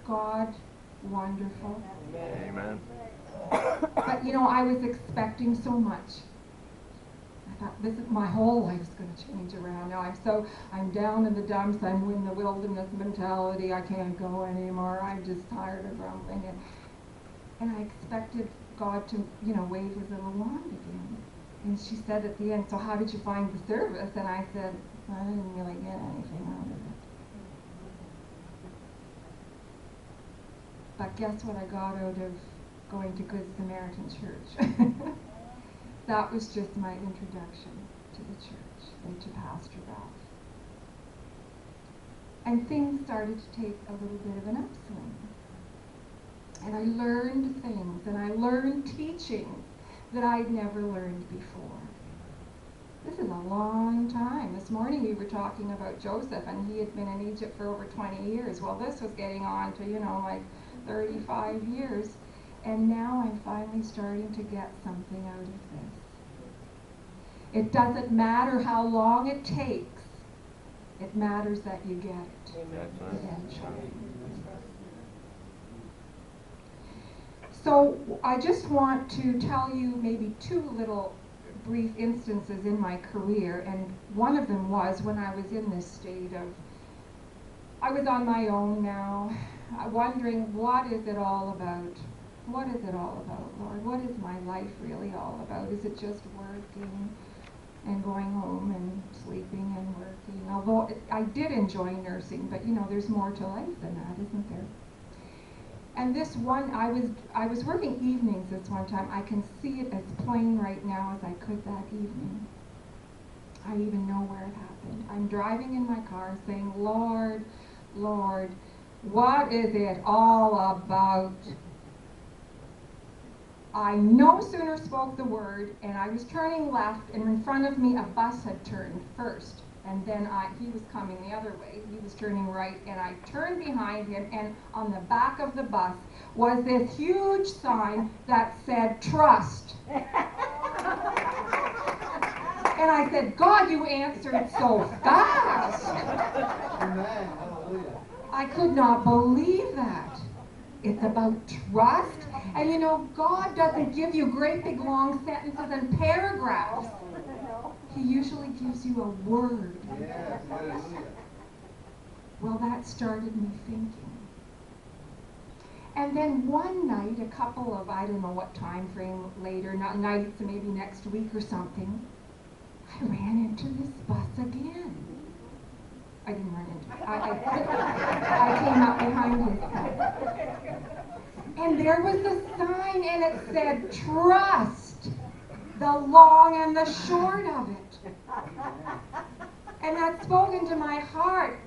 God wonderful? Amen. But you know, I was expecting so much. I thought, this is my whole life's going to change around now. I'm down in the dumps. I'm in the wilderness mentality. I can't go anymore. I'm just tired of grumbling. And I expected God to, you know, wave his little wand again. And she said at the end, so how did you find the service? And I said, I didn't really get anything out of it. But guess what I got out of going to Good Samaritan Church? That was just my introduction to the church and to Pastor Ralph. And things started to take a little bit of an upswing. And I learned things, and I learned teachings that I'd never learned before. This is a long time. This morning we were talking about Joseph, and he had been in Egypt for over 20 years. Well, this was getting on to, you know, like 35 years. And now I'm finally starting to get something out of this. It doesn't matter how long it takes. It matters that you get it eventually. So I just want to tell you maybe two little brief instances in my career, and one of them was when I was in this state of, I was on my own now, wondering, what is it all about? What is it all about, Lord? What is my life really all about? Is it just working and going home and sleeping and working? Although I did enjoy nursing, but you know, there's more to life than that, isn't there? And this one, I was working evenings this one time. I can see it as plain right now as I could that evening. I even know where it happened. I'm driving in my car saying, Lord, Lord, what is it all about? I no sooner spoke the word, and I was turning left, and in front of me a bus had turned first. And then he was coming the other way. He was turning right, and I turned behind him, and on the back of the bus was this huge sign that said, trust. And I said, God, you answered so fast. Amen. Hallelujah. I could not believe that. It's about trust. And you know, God doesn't give you great big long sentences and paragraphs. He usually gives you a word. Yes, hallelujah. Well, that started me thinking. And then one night, a couple of, I don't know what time frame later, not nights, maybe next week or something, I ran into this bus again. I didn't run into it. I came up behind his bus. And there was the sign, and it said, trust, the long and the short of it. And that spoke into my heart.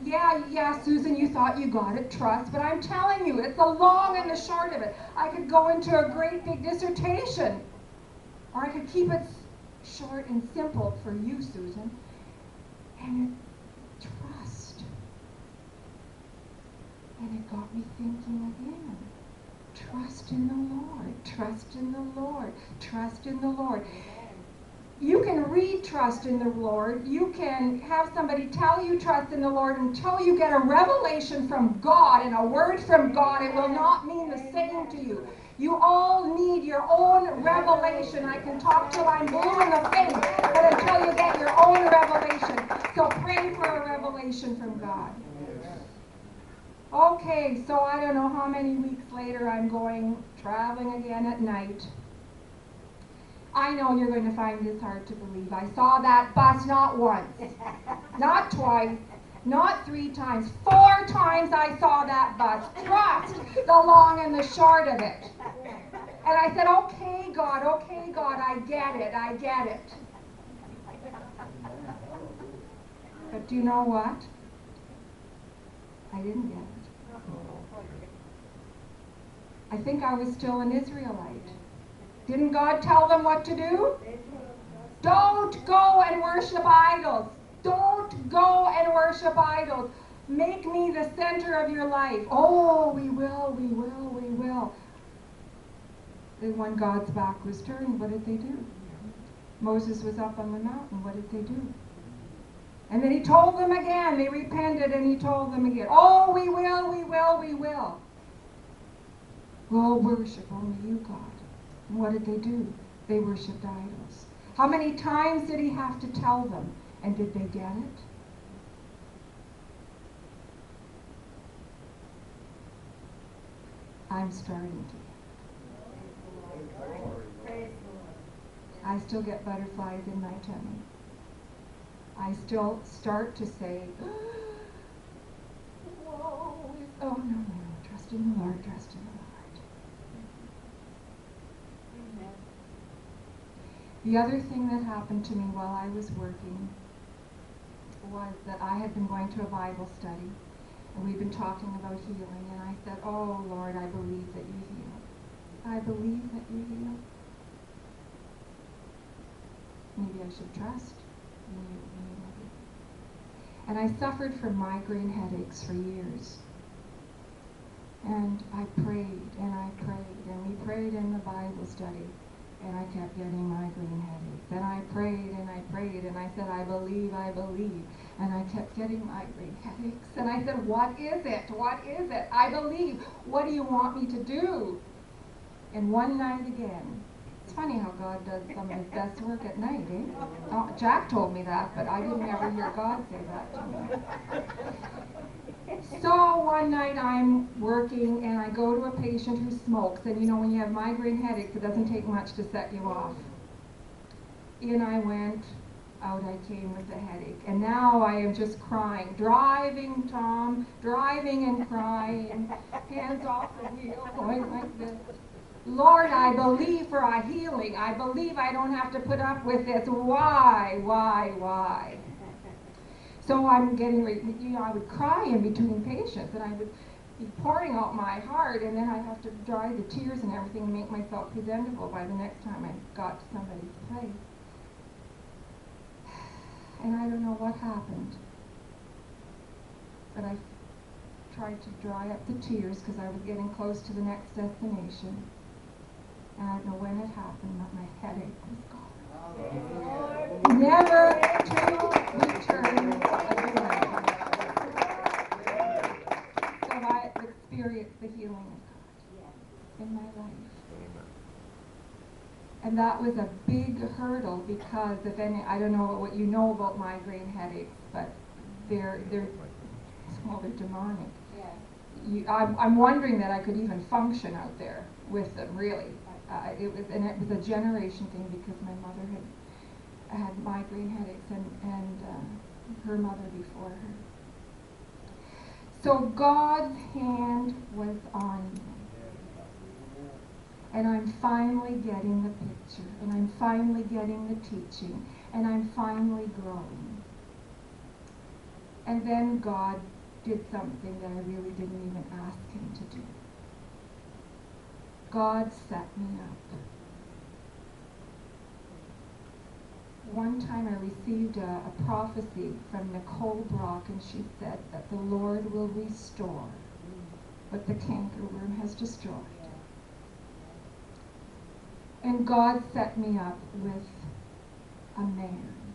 Yeah, Susan, you thought you got it, trust, but I'm telling you, it's the long and the short of it. I could go into a great big dissertation, or I could keep it short and simple for you, Susan. And it's trust. And it got me thinking again. Trust in the Lord, trust in the Lord, trust in the Lord. You can read trust in the Lord. You can have somebody tell you trust in the Lord until you get a revelation from God and a word from God. It will not mean the same to you. You all need your own revelation. I can talk till I'm blue in the face, but until you get your own revelation. So pray for a revelation from God. Okay, so I don't know how many weeks later I'm traveling again at night. I know you're going to find this hard to believe. I saw that bus not once, not twice, not 3 times, 4 times I saw that bus. Trust the long and the short of it. And I said, okay, God, I get it. But do you know what? I didn't get it. I think I was still an Israelite. Didn't God tell them what to do? Don't go and worship idols. Don't go and worship idols. Make me the center of your life. Oh, we will. Then when God's back was turned, what did they do? Moses was up on the mountain. What did they do? And then he told them again. They repented and he told them again. Oh, we will, we will, we will. We'll worship only you, God. And what did they do? They worshipped idols. How many times did he have to tell them? And did they get it? I'm starting to. I still get butterflies in my tummy. I still start to say, whoa, oh no, trust in the Lord, trust in the Lord. Amen. The other thing that happened to me while I was working was that I had been going to a Bible study, and we'd been talking about healing, and I said, oh Lord, I believe that you heal. I believe that you heal. Maybe I should trust in you. And I suffered from migraine headaches for years. And I prayed, and I prayed, and we prayed in the Bible study, and I kept getting migraine headaches. And I prayed, and I said, I believe, and I kept getting migraine headaches. And I said, what is it? What is it? I believe. What do you want me to do? And one night again, it's funny how God does some of his best work at night, eh? Oh, Jack told me that, but I didn't ever hear God say that to me. So one night I'm working and I go to a patient who smokes, and you know when you have migraine headaches it doesn't take much to set you off. In I went, out I came with the headache, and now I am just crying, driving Tom, driving and crying, hands off the wheel, going like this. Lord, I believe for a healing. I believe I don't have to put up with this. Why? So I'm getting ready, I would cry in between patients, and I would be pouring out my heart, and then I'd have to dry the tears and everything and make myself presentable by the next time I got to somebody's place. And I don't know what happened, but I tried to dry up the tears because I was getting close to the next destination. And I don't know when it happened, but my headache was gone. Never to return again. So I experienced the healing of God in my life. And that was a big hurdle because I don't know what you know about migraine headaches, but they're demonic. I'm wondering that I could even function out there with them, really. It was a generation thing because my mother had migraine headaches and her mother before her. So God's hand was on me. And I'm finally getting the picture, and I'm finally getting the teaching, and I'm finally growing. And then God did something that I really didn't even ask him to do. God set me up. One time I received a prophecy from Nicole Brock, and she said that the Lord will restore what the cankerworm has destroyed. And God set me up with a man.